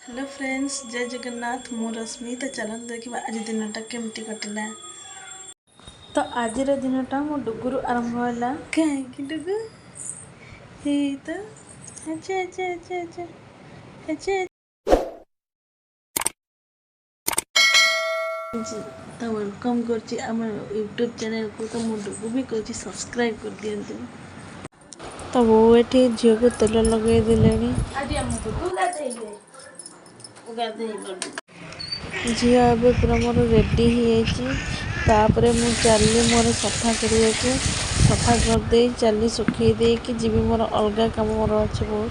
Hello friends, जय जगन्नाथ। मु रश्मि। तो चलते देखा आज दिनटा केमती कटिला। तो आज दिनटा मो डुगुरु आरंभ होला। कहीं डुगु हे तो अच्छा अच्छा अच्छा अच्छा अच्छा जी। तो वेलकम करची आम यूट्यूब चैनल को। तो मो डुगु भी कहूँ सब्सक्राइब कर दियंतु। तो वो ये झील को तेल लगे दिले झी ए पूरा मोर रेडी होपर मु चली मोर सफा करने को। सफा करदे चली सुखी दे कि जीवी मोर अलग कम मोर अच्छे बहुत।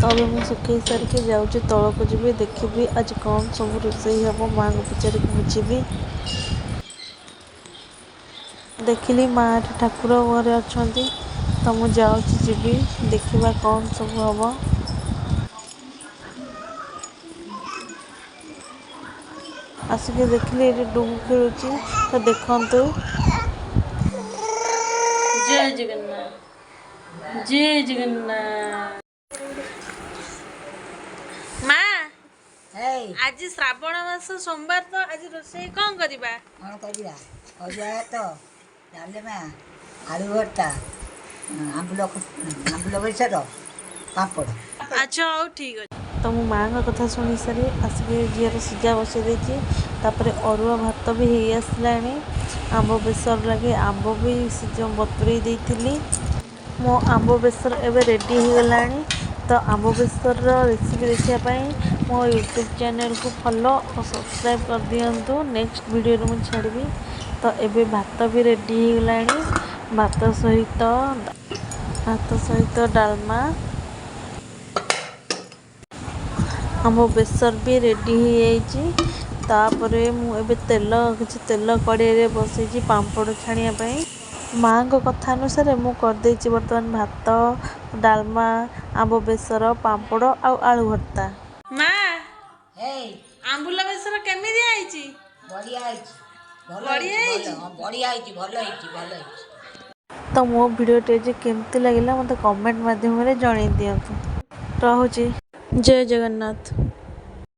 तब मुझे सुखी सारिके जाऊँगी तौक जी देखी आज कौन सब रोषे हम माँ को पचारिक बुझी। देखिली माँ ठाकुर घरे अच्छा तो मुझे जाऊँगी देखा कौन सब हम। आसिक देखिली ये डुगु खेलुची तो देखु। जय जगन्नाथ जय जगन्नाथ। माँ आज श्रावण मास सोमवार तो आज रोषे कौन करवा तो डालमा आलू भर्ता आंबुल बेसर पापड़। अच्छा हूँ ठीक अच्छे। तो मो माँ कथा शुणी सारी आसिक झीर सीझा बसई देपर अरुआ भात भी हो आसला। आंब बेसर लगे आंब भी बतुरे देती। मो आंब बेसर एवं रेडी हो गला। तो आंब बेसर रेसिपी देखापी मो यूट्यूब चैनल को फॉलो और सब्सक्राइब कर दिंतु। नेक्स्ट वीडियो मुझे छाड़ी। तो एबे भात भी रेडी हो गला। भात सहित डालमा आंब बेसर भी रेडी हो जापर मुझे तेल किसी तेल कड़े बसई पापड़ छाणियापाई। माँ को कथा अनुसार मुझे करदे बर्तमान भात डालमा आंब बेसर पापड़ आलू भर्ता। माँ आंबुल बेसर केमी तो मो भिडियोटे केमती लगे मत कमेंट मध्यम जन दिंतु। रहुची जय जगन्नाथ।